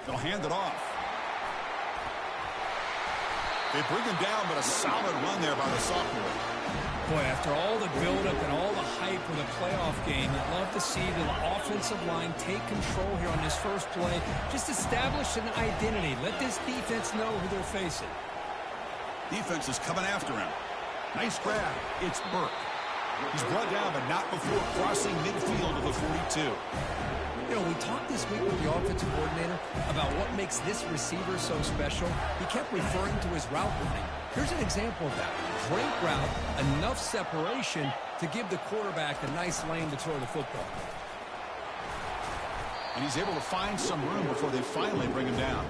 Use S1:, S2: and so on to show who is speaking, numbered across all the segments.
S1: They'll hand it off. They bring him down, but a solid run there by the sophomore.
S2: Boy, after all the buildup and all the hype with a playoff game, you'd love to see the offensive line take control here on this first play. Just establish an identity. Let this defense know who they're facing.
S1: Defense is coming after him. Nice grab. It's Burke. He's brought down, but not before crossing midfield of the 42.
S2: You know, we talked this week with the offensive coordinator about what makes this receiver so special. He kept referring to his route running. Here's an example of that. Great route, enough separation to give the quarterback a nice lane to throw the football.
S1: And he's able to find some room before they finally bring him down.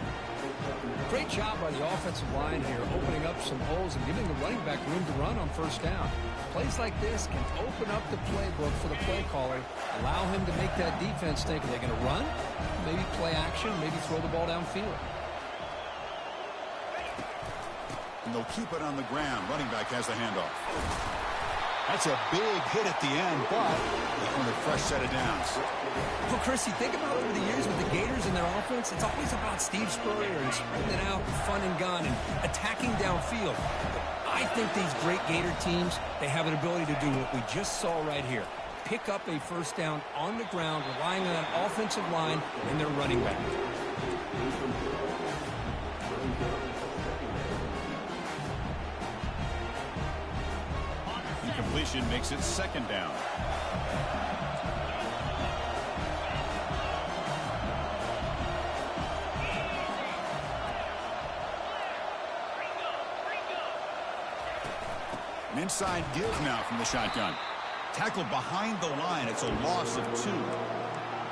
S2: Great job by the offensive line here, opening up some holes and giving the running back room to run on first down. Plays like this can open up the playbook for the play caller, allow him to make that defense think, are they going to run? Maybe play action, maybe throw the ball downfield.
S1: And they'll keep it on the ground. Running back has the handoff. That's a big hit at the end, but they earn a fresh set of downs.
S2: Well, Chris, you think about over the years with the Gators and their offense, it's always about Steve Spurrier and spreading it out, fun and gun, and attacking downfield. I think these great Gator teams, they have an ability to do what we just saw right here. Pick up a first down on the ground, relying on that offensive line and their running back.
S1: Incompletion makes it second down. An inside give now from the shotgun. Tackled behind the line. It's a loss of 2.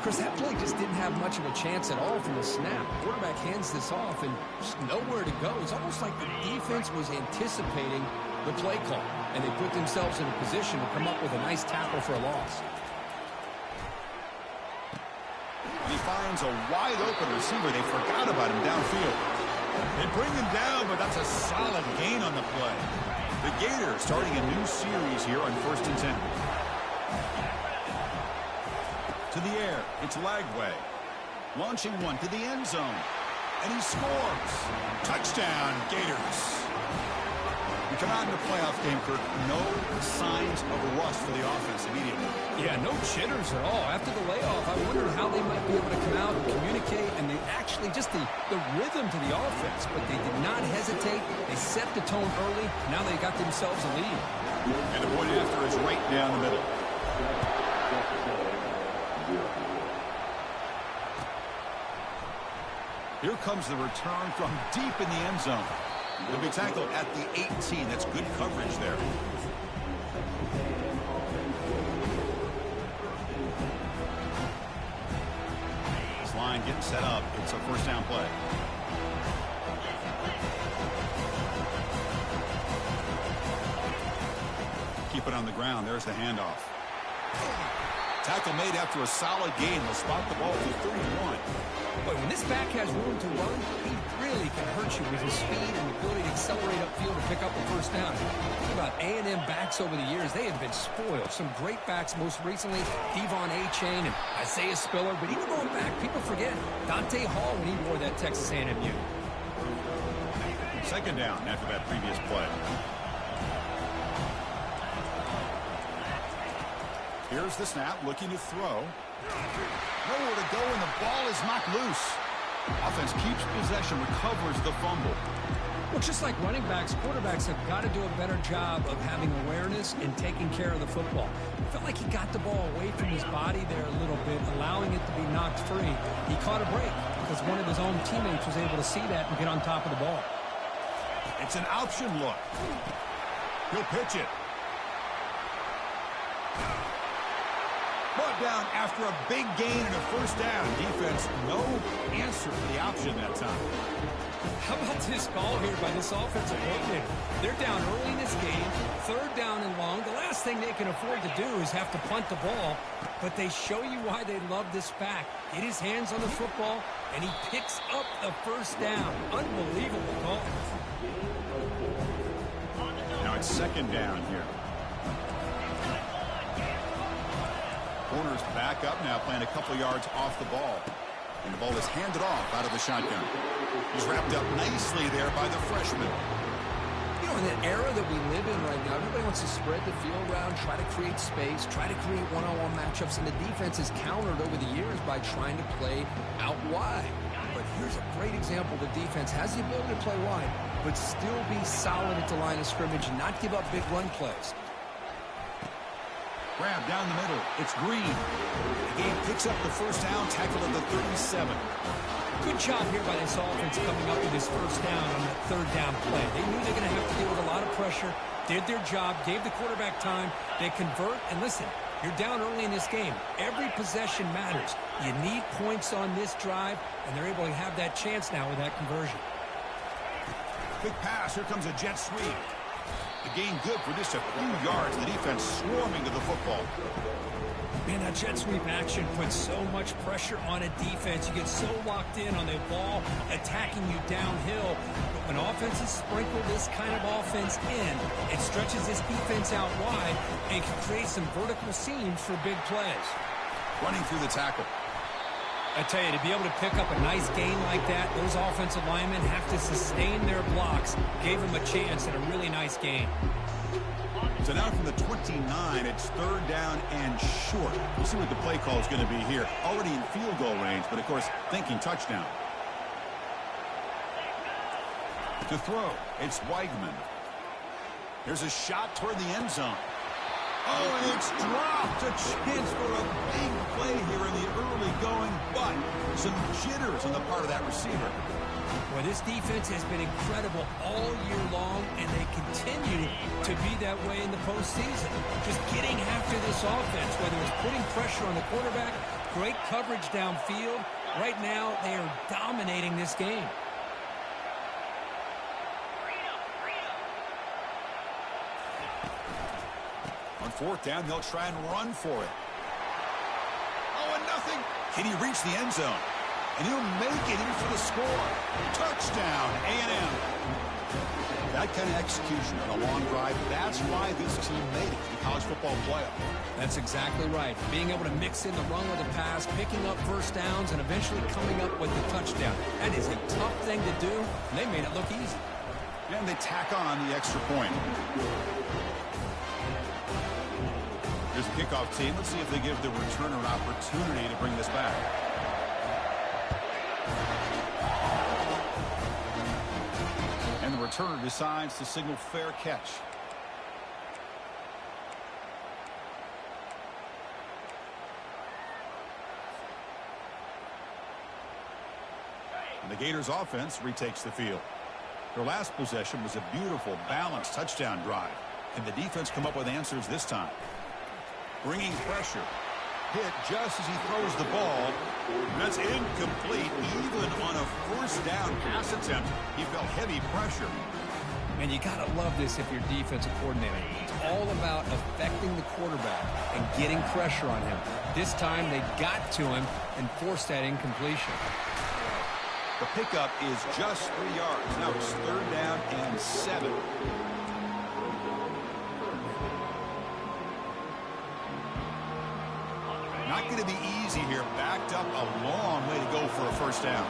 S2: Chris, that play just didn't have much of a chance at all from the snap. The quarterback hands this off and just nowhere to go. It's almost like the defense was anticipating the play call, and they put themselves in a position to come up with a nice tackle for a loss.
S1: He finds a wide-open receiver. They forgot about him downfield. They bring him down, but that's a solid gain on the play. The Gators starting a new series here on 1st and 10. To the air, it's Lagway. Launching one to the end zone. And he scores. Touchdown, Gators. We come out in the playoff game, Kirk. No signs of rust for the offense immediately.
S2: Yeah, no jitters at all. After the layoff, I wondered how they might be able to come out and communicate, and they actually just the rhythm to the offense. But they did not hesitate. They set the tone early. Now they got themselves a lead.
S1: And the point after is right down the middle. Here comes the return from deep in the end zone. It'll be tackled at the 18. That's good coverage there. This line getting set up. It's a first down play. Keep it on the ground. There's the handoff. Tackle made after a solid gain. They'll spot the ball to 31.
S2: But when this back has room to run, he really can hurt you with his speed and the ability to accelerate upfield and pick up the first down. Think about A&M backs over the years. They have been spoiled. Some great backs, most recently, Devon Achane and Isaiah Spiller. But even going back, people forget Dante Hall when he wore that Texas A&M uni.
S1: Second down after that previous play. Here's the snap, looking to throw. Nowhere to go, and the ball is knocked loose. Offense keeps possession, recovers the fumble.
S2: Well, just like running backs, quarterbacks have got to do a better job of having awareness and taking care of the football. I felt like he got the ball away from his body there a little bit, allowing it to be knocked free. He caught a break because one of his own teammates was able to see that and get on top of the ball.
S1: It's an option look. He'll pitch it. Brought down after a big gain and a first down. Defense, no answer for the option that time.
S2: How about this call here by this offensive coordinator? They're down early in this game, third down and long. The last thing they can afford to do is have to punt the ball, but they show you why they love this back. Get his hands on the football, and he picks up the first down. Unbelievable call.
S1: Now it's second down here. Corners back up now, playing a couple yards off the ball. And the ball is handed off out of the shotgun. He's wrapped up nicely there by the freshman.
S2: You know, in the era that we live in right now, everybody wants to spread the field around, try to create space, try to create one-on-one matchups, and the defense has countered over the years by trying to play out wide. But here's a great example. The defense has the ability to play wide, but still be solid at the line of scrimmage and not give up big run plays.
S1: Grab down the middle. It's Green. The game picks up the first down, tackle at the 37.
S2: Good job here by this offense coming up with this first down on that third down play. They knew they were going to have to deal with a lot of pressure, did their job, gave the quarterback time. They convert, and listen, you're down early in this game. Every possession matters. You need points on this drive, and they're able to have that chance now with that conversion.
S1: Quick pass. Here comes a jet sweep. The gain good for just a few yards. The defense swarming to the football.
S2: Man, that jet sweep action puts so much pressure on a defense. You get so locked in on the ball attacking you downhill. But when offenses sprinkle this kind of offense in, it stretches this defense out wide and can create some vertical seams for big plays.
S1: Running through the tackle.
S2: I tell you, to be able to pick up a nice gain like that, those offensive linemen have to sustain their blocks. Gave them a chance at a really nice gain.
S1: So now from the 29, it's third down and short. We'll see what the play call is going to be here. Already in field goal range, but of course, thinking touchdown. To throw, it's Weigman. There's a shot toward the end zone. Oh, and it's dropped. A chance for a big play here in the early going, but some jitters on the part of that receiver.
S2: Well, this defense has been incredible all year long, and they continue to be that way in the postseason. Just getting after this offense, whether it's putting pressure on the quarterback, great coverage downfield. Right now, they are dominating this game.
S1: On fourth down, they'll try and run for it. Oh, and nothing. Can he reach the end zone? And he'll make it in for the score. Touchdown, A&M. That kind of execution on a long drive, that's why this team made it to the college football playoff.
S2: That's exactly right. Being able to mix in the run with the pass, picking up first downs, and eventually coming up with the touchdown. That is a tough thing to do, and they made it look easy.
S1: And they tack on the extra point. Here's the kickoff team. Let's see if they give the returner an opportunity to bring this back. And the returner decides to signal fair catch. And the Gators offense retakes the field. Their last possession was a beautiful, balanced touchdown drive. Can the defense come up with answers this time? Bringing pressure. Hit just as he throws the ball. That's incomplete. Even on a first down pass attempt, he felt heavy pressure.
S2: And you got to love this if you're defensive coordinator. It's all about affecting the quarterback and getting pressure on him. This time they got to him and forced that incompletion.
S1: The pickup is just 3 yards. Now it's third down and 7. Not going to be easy here. Backed up a long way to go for a first down.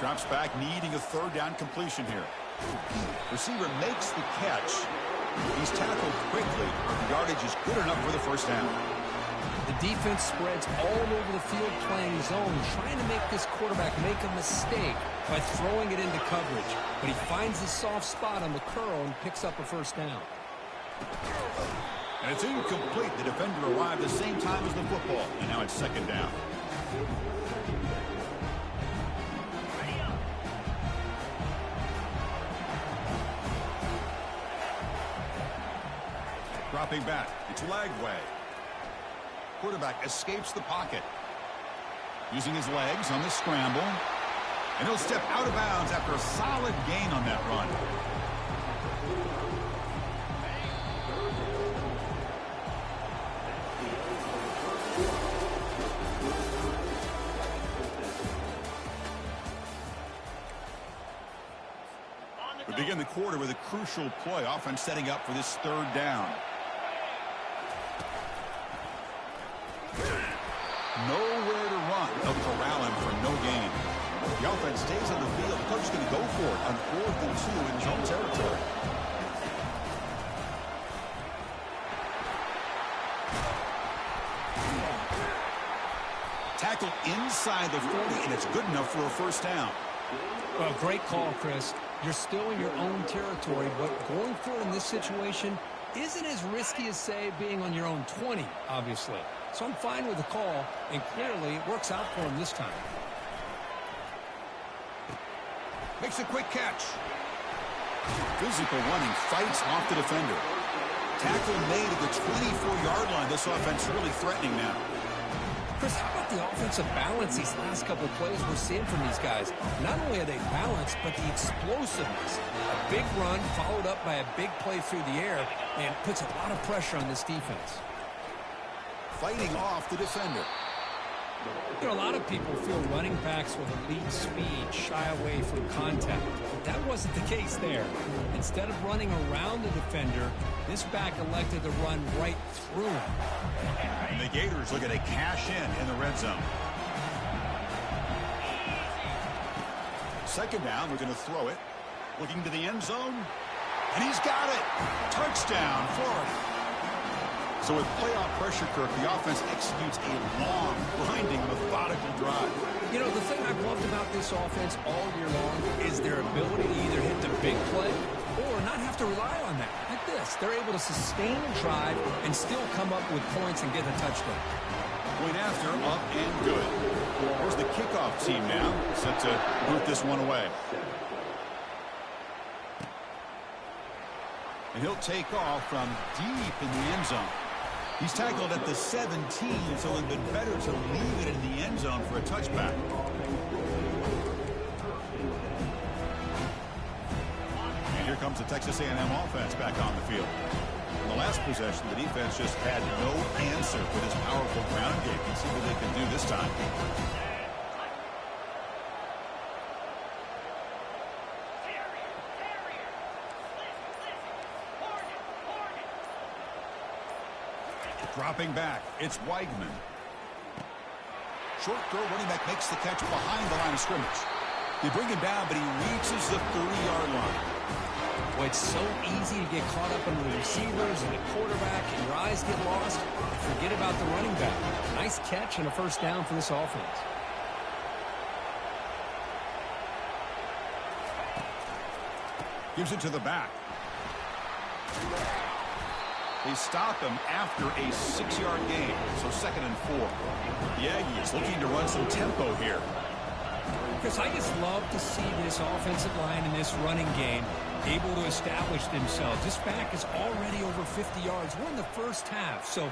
S1: Drops back, needing a third down completion here. Receiver makes the catch. He's tackled quickly. The yardage is good enough for the first down.
S2: The defense spreads all over the field playing zone, trying to make this quarterback make a mistake by throwing it into coverage. But he finds the soft spot on the curl and picks up a first down.
S1: And it's incomplete. The defender arrived the same time as the football. And now it's second down. Dropping back. It's Lagway. Quarterback escapes the pocket. Using his legs on the scramble. And he'll step out of bounds after a solid gain on that run. We begin the quarter with a crucial play. Offense setting up for this third down. Nowhere to run. They'll corral him for no gain. The offense stays on the field. The coach is going to go for it on 4th and 2 in his own territory. Tackle inside the 40, and it's good enough for a first down.
S2: Well, great call, Chris. You're still in your own territory, but going for it in this situation isn't as risky as, say, being on your own 20, obviously. So I'm fine with the call, and clearly it works out for him this time.
S1: Makes a quick catch. Physical running, fights off the defender. Tackle made at the 24-yard line. This offense really threatening now.
S2: Chris, how about the offensive balance these last couple of plays we're seeing from these guys? Not only are they balanced, but the explosiveness. A big run followed up by a big play through the air, and puts a lot of pressure on this defense.
S1: Fighting off the defender.
S2: You know, a lot of people feel running backs with elite speed shy away from contact. But that wasn't the case there. Instead of running around the defender, this back elected to run right through him.
S1: And the Gators looking to cash in the red zone. Second down, we're going to throw it. Looking to the end zone. And he's got it. Touchdown, Florida. So with playoff pressure, Kirk, the offense executes a long, grinding, methodical drive.
S2: You know, the thing I've loved about this offense all year long is their ability to either hit the big play or not have to rely on that. Like this, they're able to sustain a drive and still come up with points and get a touchdown.
S1: Point after, up and good. Here's the kickoff team now, set to boot this one away. And he'll take off from deep in the end zone. He's tackled at the 17, so it would have been better to leave it in the end zone for a touchback. And here comes the Texas A&M offense back on the field. In the last possession, the defense just had no answer for this powerful ground game. Let's see what they can do this time. Dropping back, it's Weigman. Short throw, running back makes the catch behind the line of scrimmage. They bring him down, but he reaches the 30-yard line.
S2: Boy, it's so easy to get caught up in the receivers and the quarterback, and your eyes get lost. Forget about the running back. Nice catch and a first down for this offense.
S1: Gives it to the back. They stop him after a 6-yard gain, so 2nd and 4. The Aggies looking to run some tempo here.
S2: Chris, I just love to see this offensive line in this running game able to establish themselves. This back is already over 50 yards. We're in the first half, so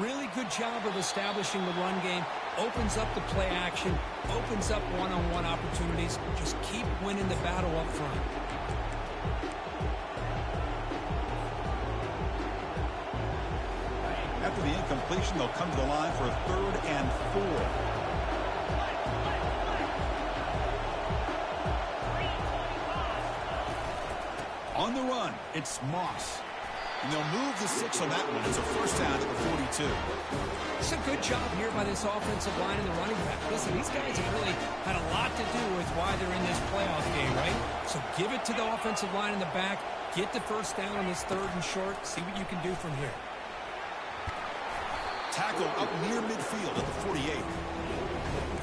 S2: really good job of establishing the run game. Opens up the play action, opens up one-on-one opportunities. Just keep winning the battle up front.
S1: After the incompletion, they'll come to the line for a 3rd and 4. On the run, it's Moss. And they'll move the 6 on that one. It's a first down at the 42.
S2: It's a good job here by this offensive line and the running back. Listen, these guys have really had a lot to do with why they're in this playoff game, right? So give it to the offensive line in the back. Get the first down on this 3rd and short. See what you can do from here.
S1: Tackle up near midfield at the 48.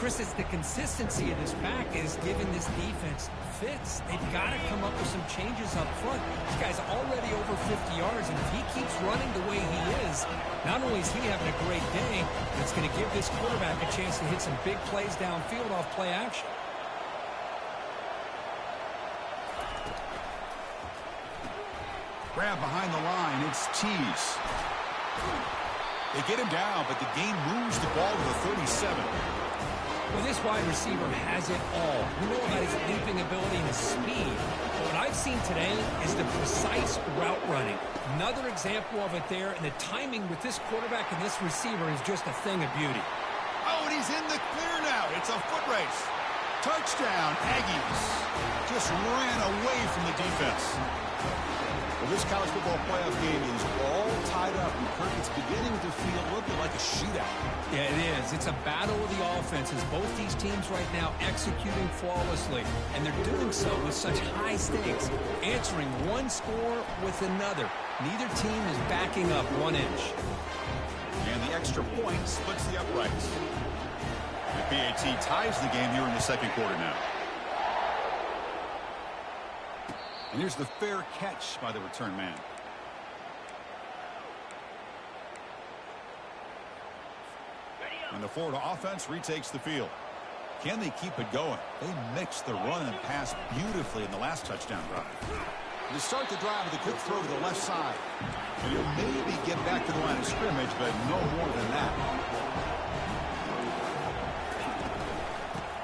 S2: Chris, it's the consistency of this back is giving this defense fits. They've got to come up with some changes up front. This guy's already over 50 yards, and if he keeps running the way he is, not only is he having a great day, but it's going to give this quarterback a chance to hit some big plays downfield off play action.
S1: Grab behind the line, it's Tease. They get him down, but the gain moves the ball to the 37.
S2: Well, this wide receiver has it all. We know about his leaping ability and his speed. But what I've seen today is the precise route running. Another example of it there, and the timing with this quarterback and this receiver is just a thing of beauty.
S1: Oh, and he's in the clear now. It's a foot race. Touchdown, Aggies. Just ran away from the defense. Well, this college football playoff game is all tied up. And Kirk, it's beginning to feel a little bit like a shootout.
S2: Yeah, it is. It's a battle of the offenses. Both these teams right now executing flawlessly, and they're doing so with such high stakes, answering one score with another. Neither team is backing up 1 inch.
S1: And the extra point splits the uprights. The PAT ties the game here in the second quarter now. And here's the fair catch by the return man. And the Florida offense retakes the field. Can they keep it going? They mixed the run and pass beautifully in the last touchdown drive. To start the drive with a quick throw to the left side. And he'll maybe get back to the line of scrimmage, but no more than that.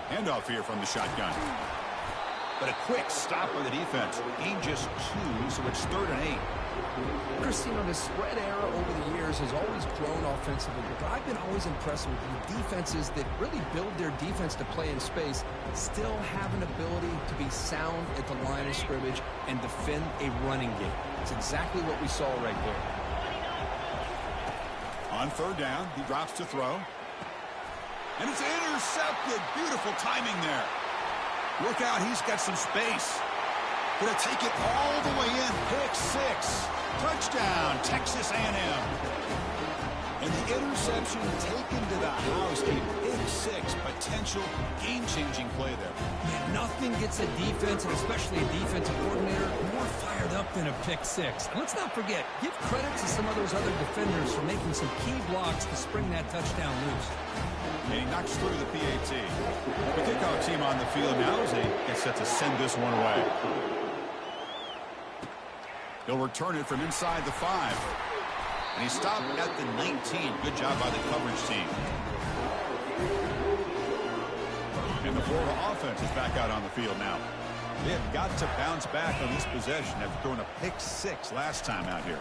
S1: Handoff here from the shotgun. But a quick stop by the defense. Gain just 2, so it's 3rd and 8.
S2: Chris, you know, the spread era over the years has always grown offensively, but I've been always impressed with the defenses that really build their defense to play in space, still have an ability to be sound at the line of scrimmage and defend a running game. It's exactly what we saw right there.
S1: On 3rd down, he drops to throw. And it's intercepted. Beautiful timing there. Look out, he's got some space. Gonna take it all the way in. Pick 6. Touchdown, Texas A&M. And the interception taken to the house. A pick 6. Potential game-changing play there.
S2: Yeah, nothing gets a defense, and especially a defensive coordinator, more fired up than a pick 6. And let's not forget, give credit to some of those other defenders for making some key blocks to spring that touchdown loose.
S1: And he knocks through the PAT. The kickoff team on the field now as they get set to send this one away. He'll return it from inside the 5. And he stopped at the 19. Good job by the coverage team. And the Florida offense is back out on the field now. They have got to bounce back on this possession after throwing a pick 6 last time out here.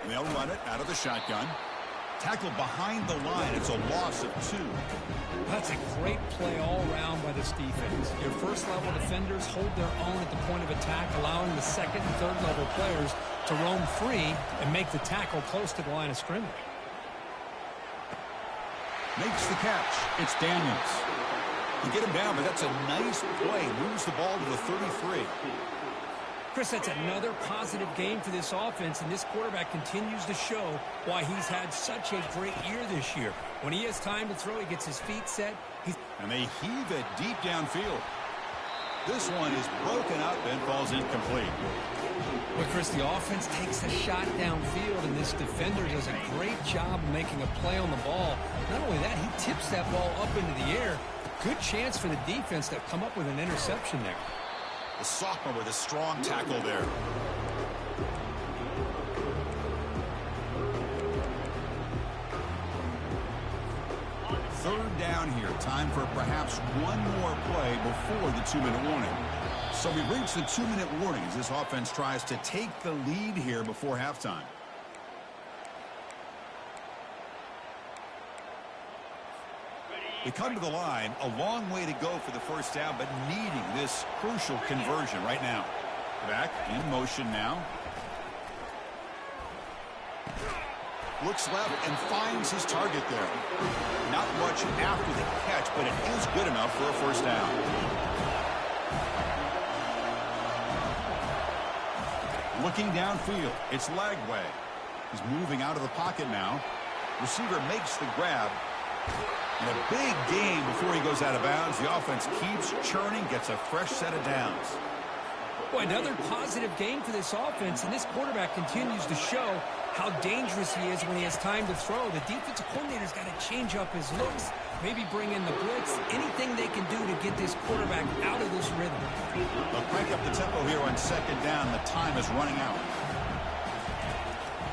S1: And they'll run it out of the shotgun. Tackled behind the line. It's a loss of 2.
S2: That's a great play all around by this defense. Your first-level defenders hold their own at the point of attack, allowing the second and third-level players to roam free and make the tackle close to the line of scrimmage.
S1: Makes the catch. It's Daniels. You get him down, but that's a nice play. Moves the ball to the 33.
S2: Chris, that's another positive game for this offense, and this quarterback continues to show why he's had such a great year this year. When he has time to throw, he gets his feet set.
S1: And they heave it deep downfield. This one is broken up and falls incomplete.
S2: But, Chris, the offense takes a shot downfield, and this defender does a great job of making a play on the ball. Not only that, he tips that ball up into the air. Good chance for the defense to come up with an interception there.
S1: The sophomore with a strong tackle there. Third down here. Time for perhaps one more play before the 2-minute warning. So we've reached the 2-minute warning as this offense tries to take the lead here before halftime. They come to the line, a long way to go for the first down, but needing this crucial conversion right now. Back in motion now. Looks left and finds his target there. Not much after the catch, but it is good enough for a first down. Looking downfield, it's Lagway. He's moving out of the pocket now. Receiver makes the grab. And a big game before he goes out of bounds. The offense keeps churning, gets a fresh set of downs.
S2: Boy, another positive game for this offense, and this quarterback continues to show how dangerous he is when he has time to throw. The defensive coordinator's got to change up his looks, maybe bring in the blitz, anything they can do to get this quarterback out of this rhythm.
S1: They'll crank up the tempo here on second down. The time is running out.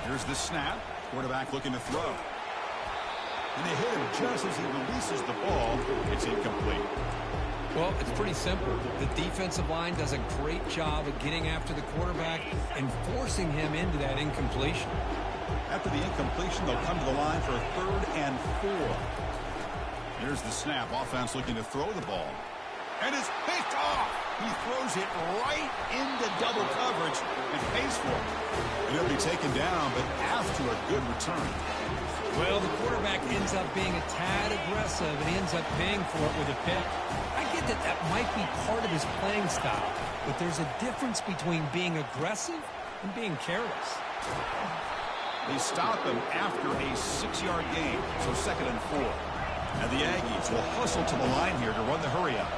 S1: Here's the snap. Quarterback looking to throw. And they hit him just as he releases the ball. It's incomplete.
S2: Well, it's pretty simple. The defensive line does a great job of getting after the quarterback and forcing him into that incompletion.
S1: After the incompletion, they'll come to the line for a 3rd and 4. Here's the snap. Offense looking to throw the ball. And it's picked off. He throws it right into double coverage and pays for it. And he'll be taken down, but after a good return.
S2: Well, the quarterback ends up being a tad aggressive, and he ends up paying for it with a pick. I get that that might be part of his playing style, but there's a difference between being aggressive and being careless.
S1: They stop him after a 6-yard gain, so 2nd and 4. And the Aggies will hustle to the line here to run the hurry up.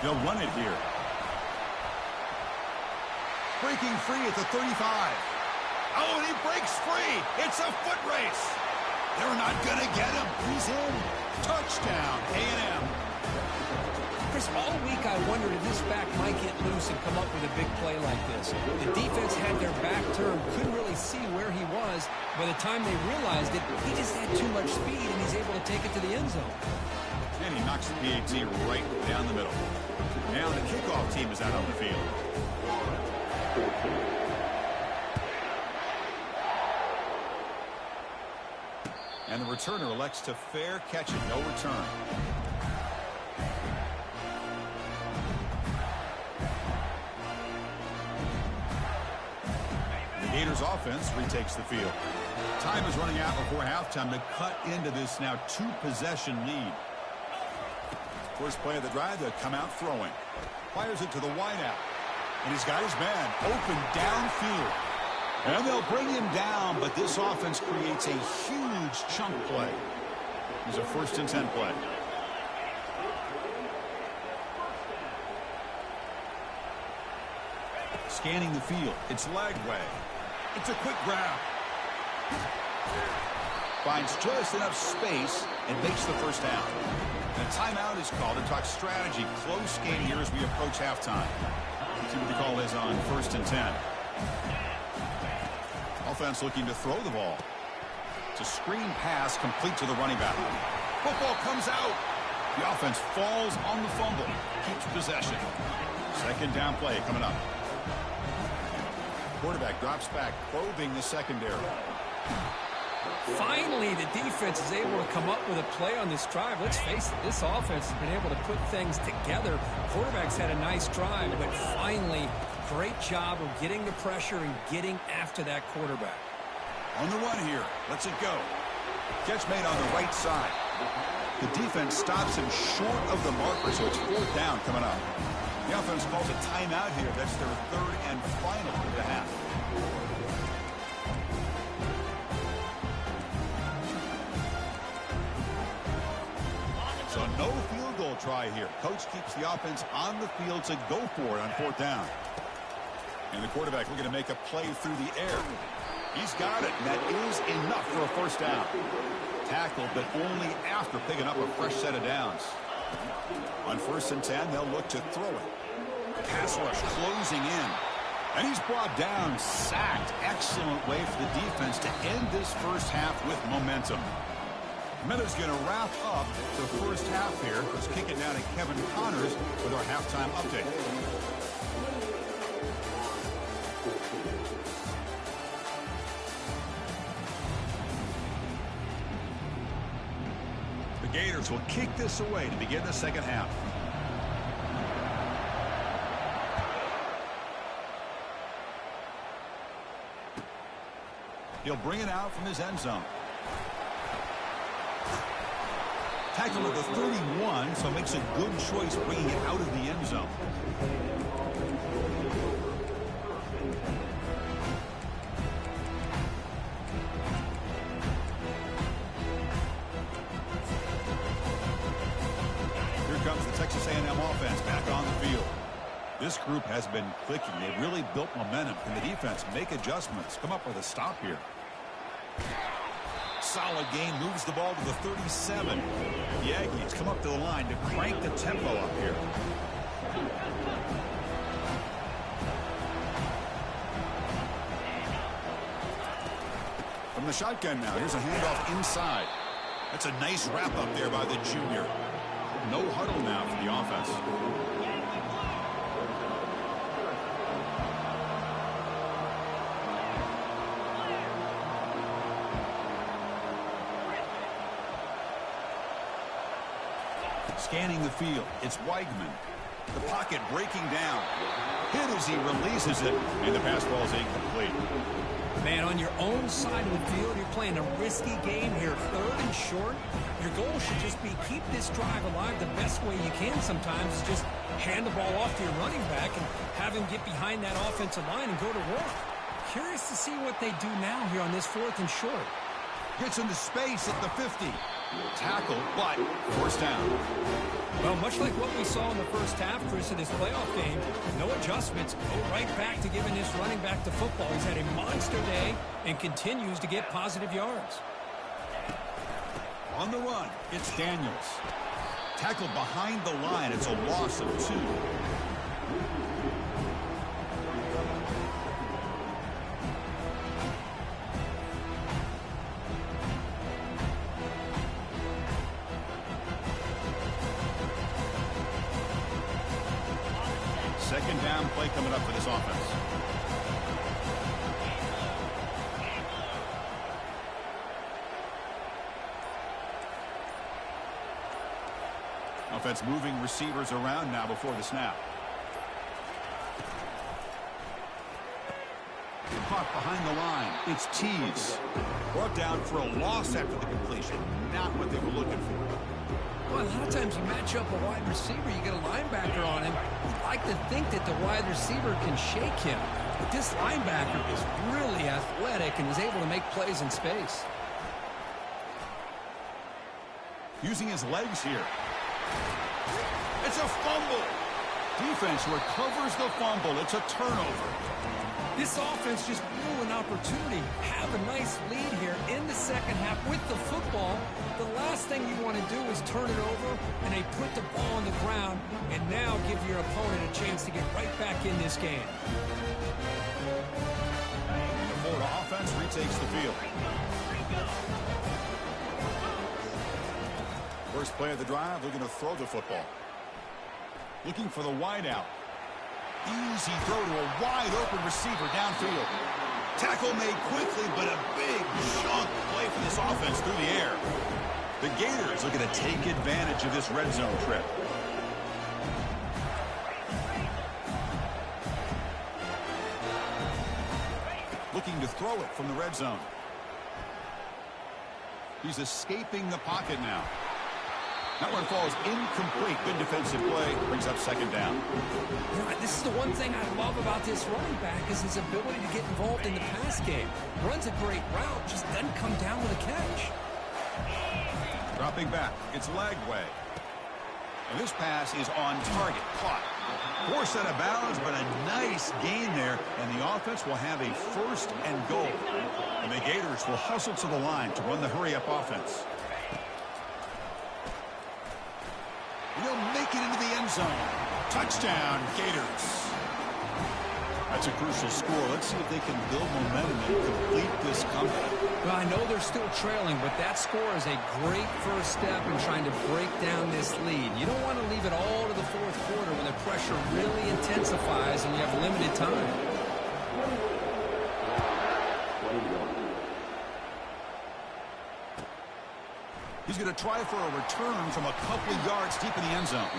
S1: They'll run it here. Breaking free at the 35. Oh, and he breaks free. It's a foot race. They're not going to get him. He's in. Touchdown, A&M.
S2: Chris, all week I wondered if this back might get loose and come up with a big play like this. The defense had their back turned, couldn't really see where he was. By the time they realized it, he just had too much speed, and he's able to take it to the end zone.
S1: And he knocks the PAT right down the middle. Now the kickoff team is out on the field. And the returner elects to fair catch it, no return. The Gators offense retakes the field. Time is running out before halftime to cut into this now 2-possession lead. First play of the drive, they'll come out throwing. Fires it to the wideout. And he's got his man open downfield. And they'll bring him down, but this offense creates a huge chunk play. It's a 1st and 10 play. Scanning the field. It's Lagway. It's a quick grab. Finds just enough space and makes the first down. And a timeout is called to talk strategy. Close game here as we approach halftime. See what the call is on 1st and 10. Offense looking to throw the ball. It's a screen pass complete to the running back. Football comes out. The offense falls on the fumble. Keeps possession. 2nd down play coming up. Quarterback drops back, probing the secondary.
S2: Finally, the defense is able to come up with a play on this drive. Let's face it, this offense has been able to put things together. Quarterback's had a nice drive, but finally, great job of getting the pressure and getting after that quarterback.
S1: On the run here, lets it go. Catch made on the right side. The defense stops him short of the marker, so it's 4th down coming up. The offense calls a timeout here. That's their 3rd and final of the half. So no field goal try here. Coach keeps the offense on the field to go for it on 4th down. And the quarterback looking to make a play through the air. He's got it, and that is enough for a 1st down. Tackled, but only after picking up a fresh set of downs. On 1st and 10, they'll look to throw it. Pass rush closing in. And he's brought down, sacked. Excellent way for the defense to end this first half with momentum. Meadows going to wrap up the first half here. Let's kick it down to Kevin Connors with our halftime update. The Gators will kick this away to begin the second half. He'll bring it out from his end zone. Tackled at the 31, so makes a good choice bringing it out of the end zone. Here comes the Texas A&M offense back on the field. This group has been clicking. They've really built momentum. Can the defense make adjustments? Come up with a stop here. Solid gain, moves the ball to the 37. The Aggies come up to the line to crank the tempo up here. From the shotgun now, here's a handoff inside. That's a nice wrap up there by the junior. No huddle now for the offense. Scanning the field, it's Weigman. The pocket breaking down. Hit as he releases it, and the pass ball is incomplete.
S2: Man, on your own side of the field, you're playing a risky game here, 3rd and short. Your goal should just be keep this drive alive the best way you can sometimes is just hand the ball off to your running back and have him get behind that offensive line and go to work. Curious to see what they do now here on this 4th and short.
S1: Gets into space at the 50. Tackle, but forced down.
S2: Well, much like what we saw in the first half, Chris, of this playoff game, no adjustments. Go right back to giving this running back to football. He's had a monster day and continues to get positive yards.
S1: On the run, it's Daniels. Tackled behind the line. It's a loss of 2. Second down play coming up for this offense. Offense moving receivers around now before the snap. Caught behind the line. It's Tees. Brought down for a loss after the completion. Not what they were looking for.
S2: Well, a lot of times you match up a wide receiver, you get a linebacker on him. You'd like to think that the wide receiver can shake him. But this linebacker is really athletic and is able to make plays in space.
S1: Using his legs here. It's a fumble. Defense recovers the fumble. It's a turnover.
S2: This offense just blew an opportunity. Have a nice lead here in the second half with the football. The last thing you want to do is turn it over, and they put the ball on the ground, and now give your opponent a chance to get right back in this game.
S1: The Florida offense retakes the field. First play of the drive, looking to throw the football. Looking for the wide out. Easy throw to a wide-open receiver downfield. Tackle made quickly, but a big chunk play for this offense through the air. The Gators looking to take advantage of this red zone trip. Looking to throw it from the red zone. He's escaping the pocket now. That one falls incomplete. Good defensive play. Brings up second down.
S2: Yeah, this is the one thing I love about this running back is his ability to get involved in the pass game. Runs a great route, just doesn't come down with a catch.
S1: Dropping back. It's Lagway. And this pass is on target. Caught. Forced out of bounds, but a nice gain there. And the offense will have a 1st and goal. And the Gators will hustle to the line to run the hurry-up offense. He'll make it into the end zone. Touchdown, Gators. That's a crucial score. Let's see if they can build momentum and complete this comeback.
S2: Well, I know they're still trailing, but that score is a great first step in trying to break down this lead. You don't want to leave it all to the 4th quarter when the pressure really intensifies and you have limited time.
S1: He's going to try for a return from a couple of yards deep in the end zone.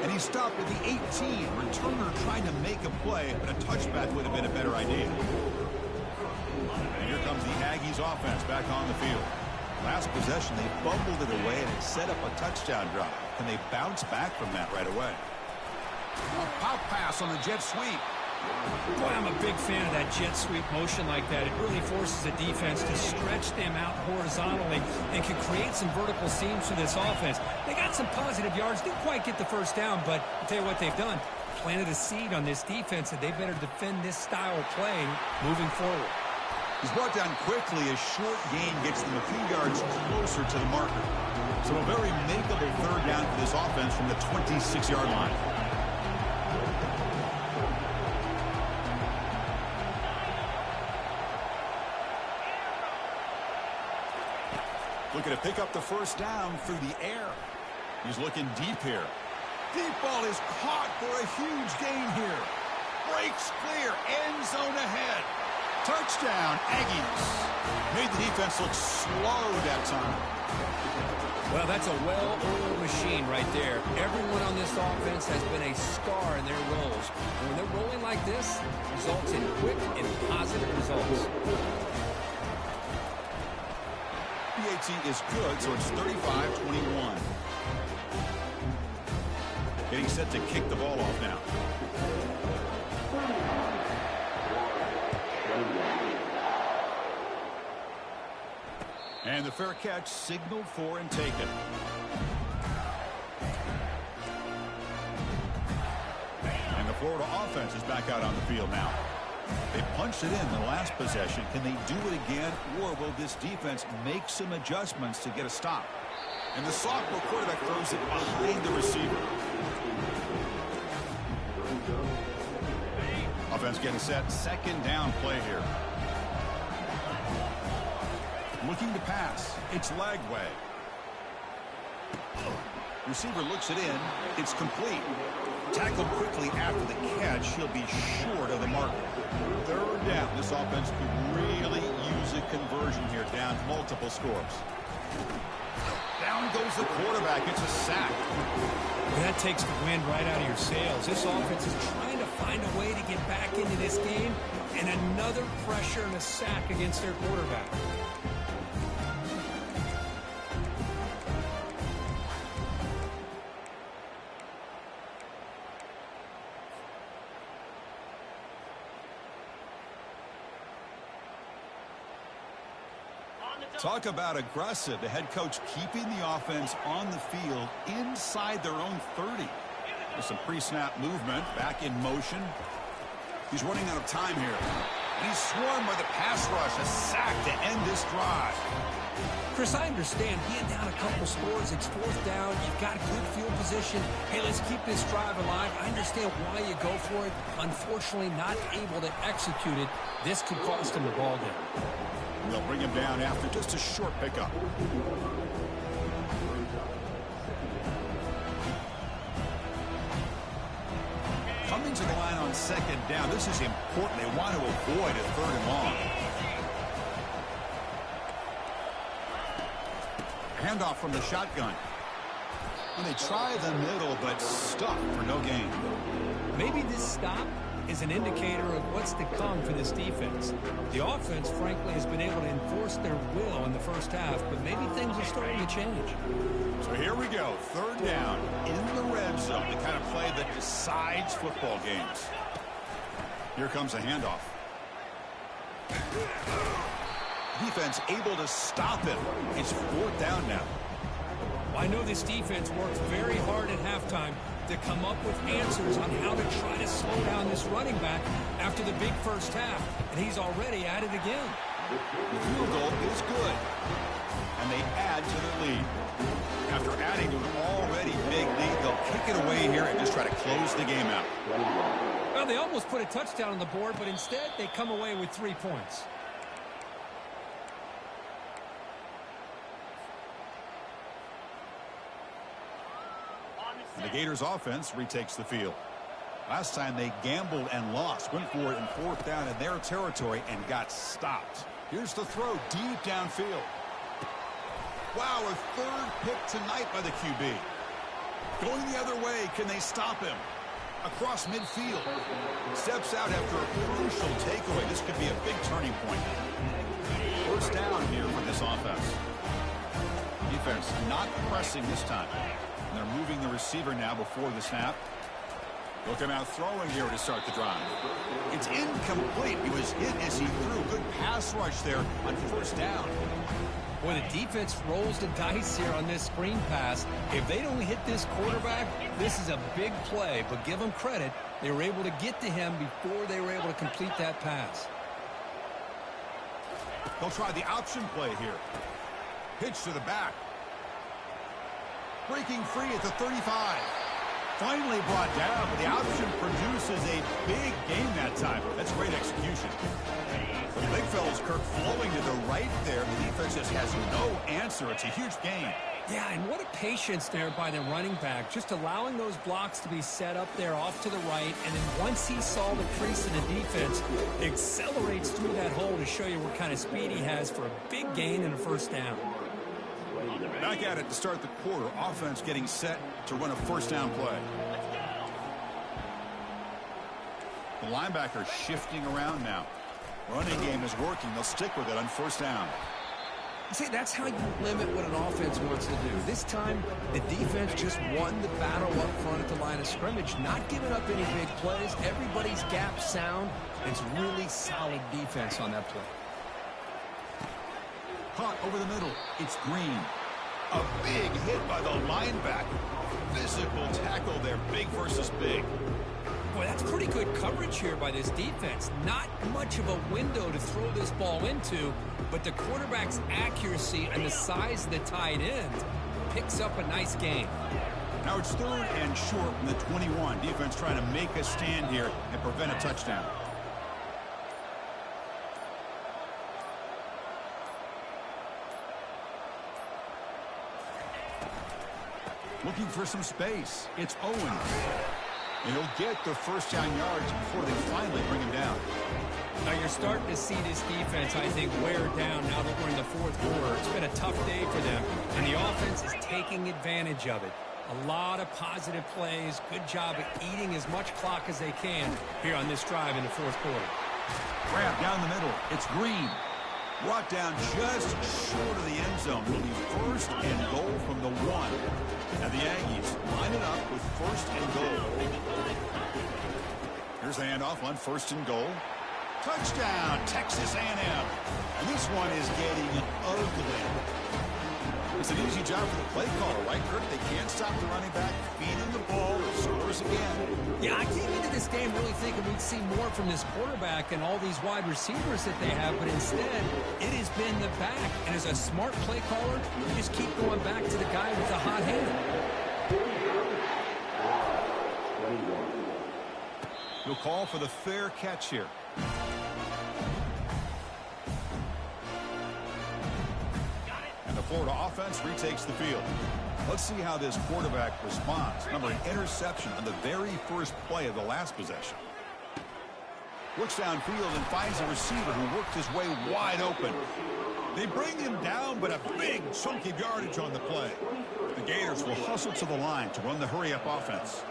S1: And he stopped at the 18. Returner trying to make a play, but a touchback would have been a better idea. And here comes the Aggies offense back on the field. Last possession, they fumbled it away and it set up a touchdown drive. Can they bounce back from that right away? A pop pass on the jet sweep.
S2: Boy, I'm a big fan of that jet sweep motion like that. It really forces the defense to stretch them out horizontally and can create some vertical seams for this offense. They got some positive yards. Didn't quite get the first down, but I'll tell you what they've done. Planted a seed on this defense that they better defend this style of play moving forward.
S1: He's brought down quickly. A short gain gets them a few yards closer to the marker. So a very makeable 3rd down for this offense from the 26-yard line. Looking to pick up the first down through the air. He's looking deep here. Deep ball is caught for a huge gain here. Breaks clear. End zone ahead. Touchdown, Aggies. Made the defense look slow that time.
S2: Well, that's a well-oiled machine right there. Everyone on this offense has been a star in their roles. And when they're rolling like this, results in quick and positive results.
S1: PAT is good, so it's 35-21. Getting set to kick the ball off now. And the fair catch signaled for and taken. And the Florida offense is back out on the field now. They punched it in the last possession. Can they do it again, or will this defense make some adjustments to get a stop? And the sophomore quarterback throws it behind the receiver. Offense getting set. Second down play here. Looking to pass. It's Lagway. Receiver looks it in. It's complete. Tackled quickly after the catch. He'll be short of the mark. Third down. This offense could really use a conversion here. Down multiple scores. Down goes the quarterback. It's a sack.
S2: Well, that takes the wind right out of your sails. This offense is trying to find a way to get back into this game. And another pressure and a sack against their quarterback.
S1: Talk about aggressive. The head coach keeping the offense on the field inside their own 30. With some pre-snap movement, back in motion. He's running out of time here. And he's swarmed by the pass rush. A sack to end this drive.
S2: Chris, I understand being down a couple scores, it's fourth down, you've got good field position. Hey, let's keep this drive alive. I understand why you go for it. Unfortunately, not able to execute it. This could cost him the ball game.
S1: They'll bring him down after just a short pickup. Coming to the line on second down. This is important. They want to avoid a third and long. Handoff from the shotgun. And they try the middle, but stuck for no gain.
S2: Maybe this stop is an indicator of what's to come for this defense. The offense, frankly, has been able to enforce their will in the first half, but maybe things are starting to change.
S1: So here we go. Third down in the red zone, the kind of play that decides football games. Here comes a handoff. Defense able to stop it. It's fourth down now.
S2: I know this defense worked very hard at halftime to come up with answers on how to try to slow down this running back after the big first half, and he's already at it again.
S1: The field goal is good, and they add to their lead. After adding to an already big lead, they'll kick it away here and just try to close the game out.
S2: Well, they almost put a touchdown on the board, but instead they come away with 3 points.
S1: And the Gators offense retakes the field. Last time they gambled and lost. Went for it in fourth down in their territory and got stopped. Here's the throw deep downfield. Wow, a third pick tonight by the QB. Going the other way, can they stop him? Across midfield. Steps out after a crucial takeaway. This could be a big turning point. First down here for this offense. Defense not pressing this time. And they're moving the receiver now before the snap. Looking out throwing here to start the drive. It's incomplete. He was hit as he threw. Good pass rush there on first down.
S2: Boy, the defense rolls the dice here on this screen pass. If they don't hit this quarterback, this is a big play. But give them credit. They were able to get to him before they were able to complete that pass.
S1: They'll try the option play here. Pitch to the back. Breaking free at the 35. Finally brought down, but the option produces a big gain that time. That's great execution. The big fella's Kirk flowing to the right there. The defense just has no answer. It's a huge gain.
S2: Yeah, and what a patience there by the running back, just allowing those blocks to be set up there off to the right, and then once he saw the crease of the defense, accelerates through that hole to show you what kind of speed he has for a big gain and a first down.
S1: Back at it to start the quarter. Offense getting set to run a first down play. The linebacker shifting around now. Running game is working. They'll stick with it on first down.
S2: See, that's how you limit what an offense wants to do. This time, the defense just won the battle up front at the line of scrimmage, not giving up any big plays. Everybody's gap sound. It's really solid defense on that play.
S1: Caught over the middle. It's Green. A big hit by the linebacker. Physical tackle there, big versus big.
S2: Boy, that's pretty good coverage here by this defense. Not much of a window to throw this ball into, but the quarterback's accuracy and the size of the tight end picks up a nice gain.
S1: Now it's 3rd and short from the 21. Defense trying to make a stand here and prevent a touchdown. Looking for some space. It's Owen. And he'll get the first down yards before they finally bring him down.
S2: Now you're starting to see this defense, I think, wear down now that we're in the 4th quarter. It's been a tough day for them, and the offense is taking advantage of it. A lot of positive plays. Good job at eating as much clock as they can here on this drive in the 4th quarter.
S1: Grab down the middle. It's Green. Brought down just short of the end zone. Will be 1st and goal from the 1. Now the Aggies line it up with 1st and goal. Here's the handoff on 1st and goal. Touchdown, Texas A&M. And this one is getting ugly. It's an easy job for the play caller, right, Kirk? They can't stop the running back, feeding the ball, or scores again.
S2: Yeah, I came into this game really thinking we'd see more from this quarterback and all these wide receivers that they have, but instead, it has been the back. And as a smart play caller, you just keep going back to the guy with the hot hand.
S1: He'll call for the fair catch here. Florida offense retakes the field. Let's see how this quarterback responds. Remember, an interception on the very first play of the last possession. Looks downfield and finds a receiver who worked his way wide open. They bring him down, but a big chunk of yardage on the play. The Gators will hustle to the line to run the hurry-up offense.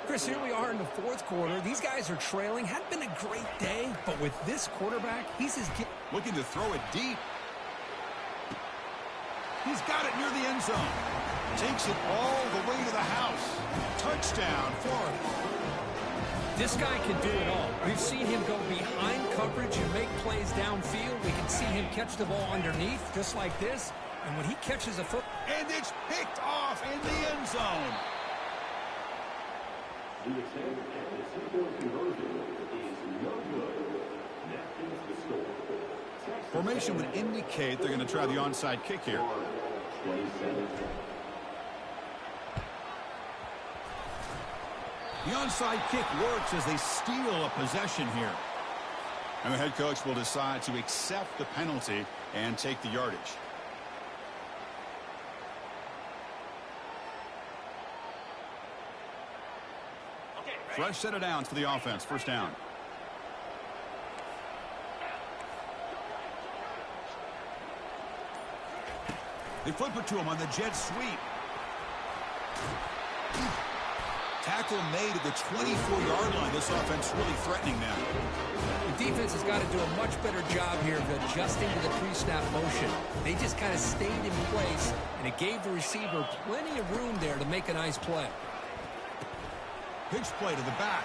S2: Chris, here we are in the 4th quarter. These guys are trailing. Hadn't been a great day, but with this quarterback, he's as...
S1: Looking to throw it deep. He's got it near the end zone. Takes it all the way to the house. Touchdown, Florida.
S2: This guy can do it all. We've seen him go behind coverage and make plays downfield. We can see him catch the ball underneath, just like this. And when he catches a foot...
S1: And it's picked off in the end zone.
S3: The attempt at the two-point conversion is no good. That is the score.
S1: Formation would indicate they're going to try the onside kick here.
S3: 27.
S1: The onside kick works as they steal a possession here. And the head coach will decide to accept the penalty and take the yardage. Fresh set of downs for the offense. First down. They flip it to him on the jet sweep. Tackle made at the 24-yard line. This offense really threatening now.
S2: The defense has got to do a much better job here of adjusting to the pre-snap motion. They just kind of stayed in place, and it gave the receiver plenty of room there to make a nice play.
S1: Pitch play to the back.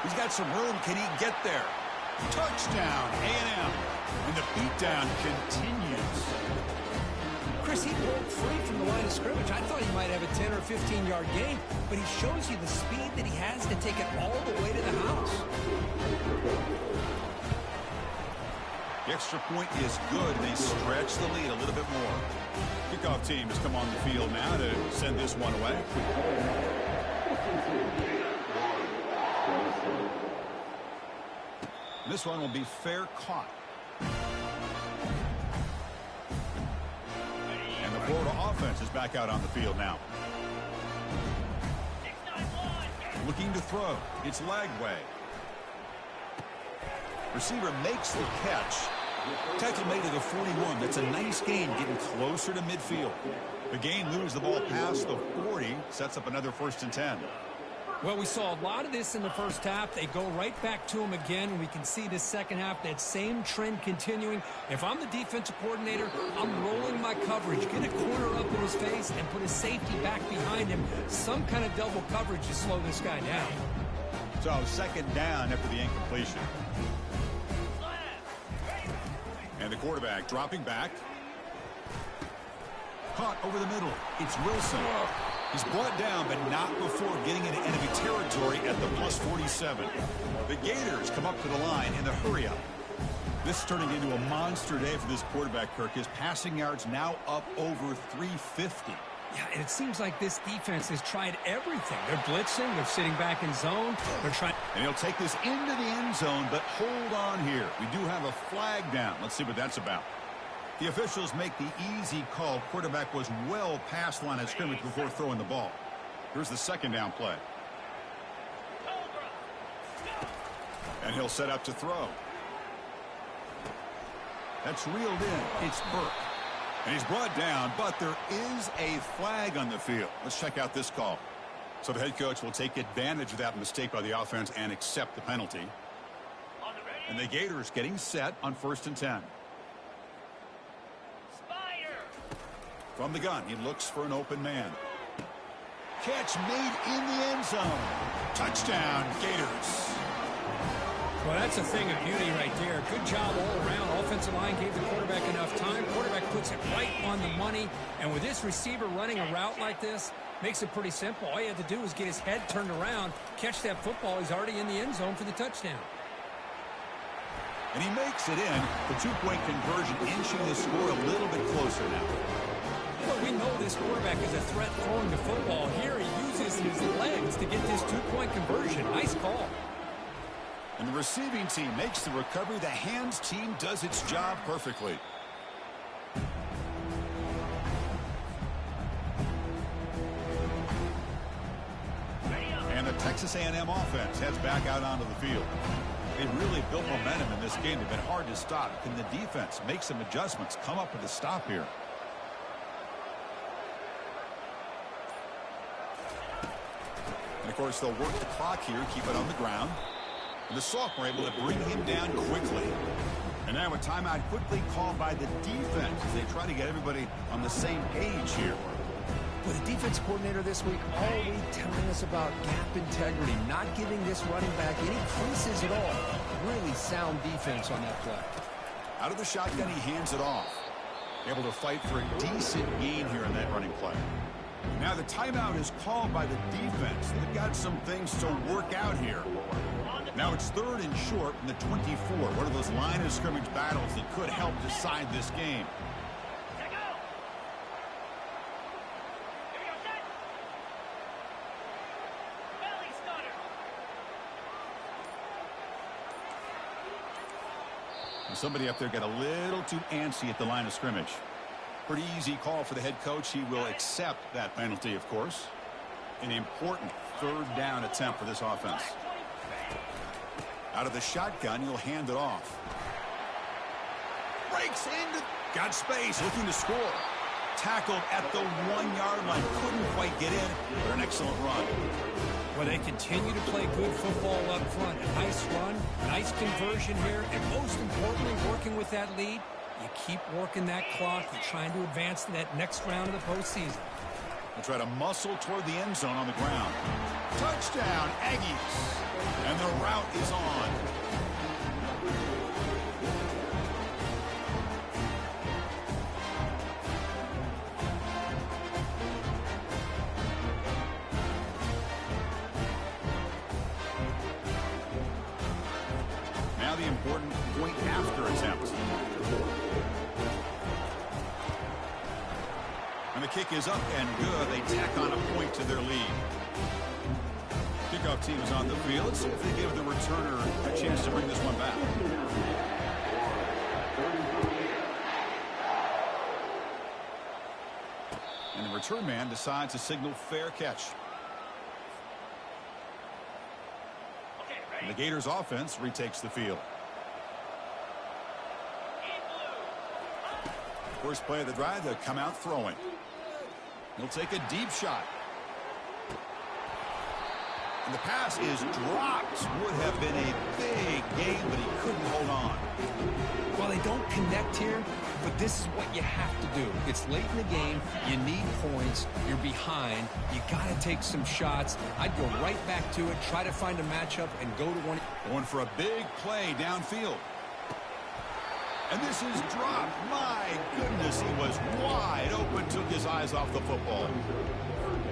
S1: He's got some room. Can he get there? Touchdown, A&M. And the beatdown continues.
S2: Chris, he broke free from the line of scrimmage. I thought he might have a 10 or 15-yard gain, but he shows you the speed that he has to take it all the way to the house.
S1: The extra point is good, and they stretch the lead a little bit more. Kickoff team has come on the field now to send this one away. This one will be fair caught. And the Florida offense is back out on the field now. Looking to throw. It's Lagway. Receiver makes the catch, Tackle made at the 41. That's a nice gain, getting closer to midfield. The gain moves the ball past the 40, sets up another 1st and 10.
S2: Well, we saw a lot of this in the first half. They go right back to him again, and we can see this second half, that same trend continuing. If I'm the defensive coordinator, I'm rolling my coverage, get a corner up in his face, and put a safety back behind him. Some kind of double coverage to slow this guy down.
S1: So 2nd down after the incompletion. And the quarterback dropping back. Caught over the middle. It's Wilson. He's brought down, but not before getting into enemy territory at the +47. The Gators come up to the line in the hurry-up. This is turning into a monster day for this quarterback, Kirk. His passing yards now up over 350.
S2: Yeah, and it seems like this defense has tried everything. They're blitzing, they're sitting back in zone, they're trying.
S1: And he'll take this into the end zone, but hold on here. We do have a flag down. Let's see what that's about. The officials make the easy call. Quarterback was well past line of scrimmage before throwing the ball. Here's the 2nd down play. And he'll set up to throw. That's reeled in. It's Burke. And he's brought down, but there is a flag on the field. Let's check out this call. So the head coach will take advantage of that mistake by the offense and accept the penalty. And the Gators getting set on 1st and 10. From the gun, he looks for an open man. Catch made in the end zone. Touchdown, Gators.
S2: Well, that's a thing of beauty right there. Good job all around. Offensive line gave the quarterback enough time. Quarterback puts it right on the money. And with this receiver running a route like this, makes it pretty simple. All you have to do is get his head turned around, catch that football. He's already in the end zone for the touchdown.
S1: And he makes it in. The 2-point conversion inching the score a little bit closer now.
S2: Well, we know this quarterback is a threat throwing the football. Here he uses his legs to get this 2-point conversion. Nice call.
S1: And the receiving team makes the recovery. The hands team does its job perfectly. And the Texas A&M offense heads back out onto the field. They've really built momentum in this game. They've been hard to stop. Can the defense make some adjustments, come up with a stop here? And, of course, they'll work the clock here, keep it on the ground. And the sophomore able to bring him down quickly. And now a timeout quickly called by the defense as they try to get everybody on the same page here.
S2: Well, the defense coordinator this week already telling us about gap integrity, not giving this running back any creases at all. Really sound defense on that play.
S1: Out of the shotgun, he hands it off. Able to fight for a decent gain here in that running play. Now the timeout is called by the defense. They've got some things to work out here. Now it's 3rd and short from the 24. One of those line of scrimmage battles that could help decide this game. And somebody up there got a little too antsy at the line of scrimmage. Pretty easy call for the head coach. He will accept that penalty, of course. An important 3rd down attempt for this offense. Out of the shotgun, he'll hand it off. Breaks into, got space, looking to score. Tackled at the 1-yard line. Couldn't quite get in, but an excellent run.
S2: Well, they continue to play good football up front. A nice run, nice conversion here, and most importantly, working with that lead. You keep working that clock. You're trying to advance to that next round of the postseason.
S1: They'll try to muscle toward the end zone on the ground. Touchdown, Aggies. And the route is on. Now the important point after attempt. And the kick is up and good. They tack on a point to their lead. Kickoff team is on the field. Let's see if they give the returner a chance to bring this one back. And the return man decides to signal fair catch. And the Gators offense retakes the field. First play of the drive, they'll come out throwing. He'll take a deep shot. And the pass is dropped. Would have been a big gain, but he couldn't hold on.
S2: Well, they don't connect here, but this is what you have to do. It's late in the game. You need points. You're behind. You got to take some shots. I'd go right back to it, try to find a matchup, and go to one.
S1: Going for a big play downfield. And this is dropped. My goodness, he was wide open, took his eyes off the football.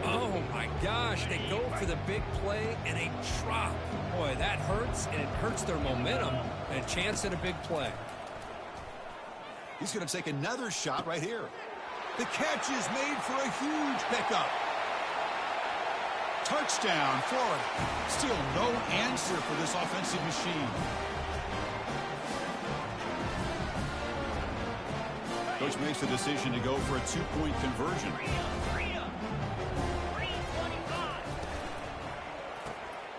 S2: Oh, my gosh. They go for the big play, and they drop. Boy, that hurts, and it hurts their momentum, and a chance at a big play.
S1: He's going to take another shot right here. The catch is made for a huge pickup. Touchdown, Florida. Still no answer for this offensive machine. Coach makes the decision to go for a two-point conversion.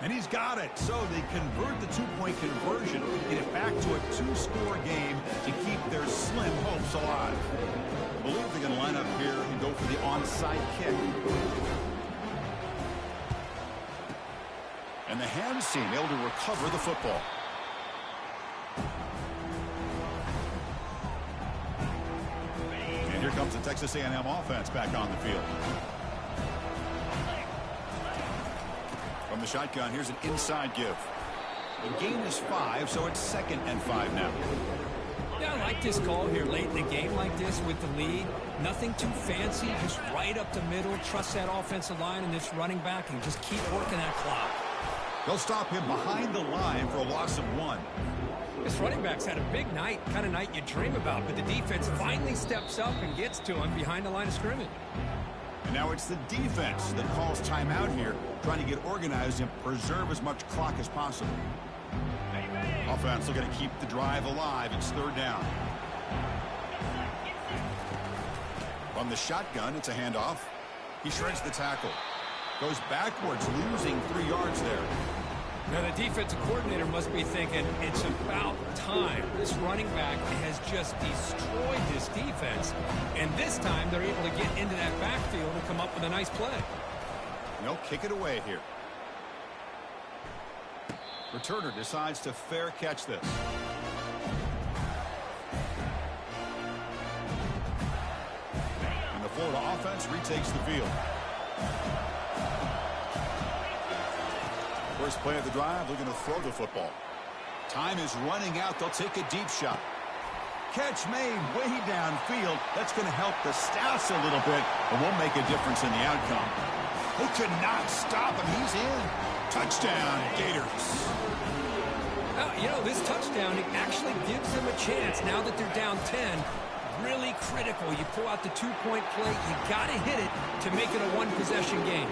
S1: And he's got it. So they convert the two-point conversion, get it back to a two-score game to keep their slim hopes alive. I believe they're going to line up here and go for the onside kick. And the hands team able to recover the football. And here comes the Texas A&M offense back on the field. From the shotgun, here's an inside give. The game is 5, so it's 2nd and 5 now.
S2: Yeah, I like this call here late in the game like this with the lead. Nothing too fancy, just right up the middle. Trust that offensive line and this running back and just keep working that clock.
S1: They'll stop him behind the line for a loss of 1.
S2: This running back's had a big night, kind of night you dream about, but the defense finally steps up and gets to him behind the line of scrimmage.
S1: And now it's the defense that calls timeout here, trying to get organized and preserve as much clock as possible. Offense looking to keep the drive alive. It's 3rd down. From the shotgun, it's a handoff. He shreds the tackle. Goes backwards, losing 3 yards there.
S2: Now the defensive coordinator must be thinking, it's about time. This running back has just destroyed this defense. And this time they're able to get into that backfield and come up with a nice play.
S1: No, kick it away here. Returner decides to fair catch this. And the Florida offense retakes the field. First play of the drive, looking to throw the football. Time is running out. They'll take a deep shot. Catch made way downfield. That's going to help the stats a little bit, but won't make a difference in the outcome. They could not stop him. He's in. Touchdown, Gators.
S2: Now, you know, this touchdown, it actually gives them a chance now that they're down 10. Really critical. You pull out the two-point play. You got to hit it to make it a one-possession game.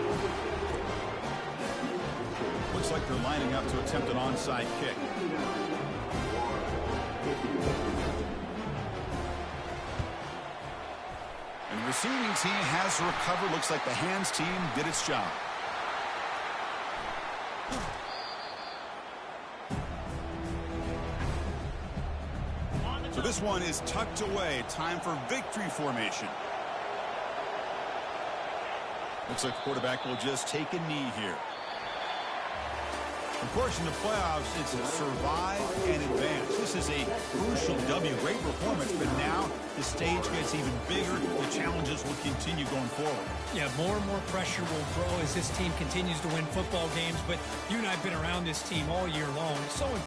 S1: Looks like they're lining up to attempt an onside kick. And the receiving team has recovered. Looks like the hands team did its job. So this one is tucked away. Time for victory formation. Looks like the quarterback will just take a knee here. Of course, in the playoffs, it's survive and advance. This is a crucial W. Great performance, but now the stage gets even bigger. The challenges will continue going forward.
S2: Yeah, more and more pressure will grow as this team continues to win football games, but you and I have been around this team all year long. So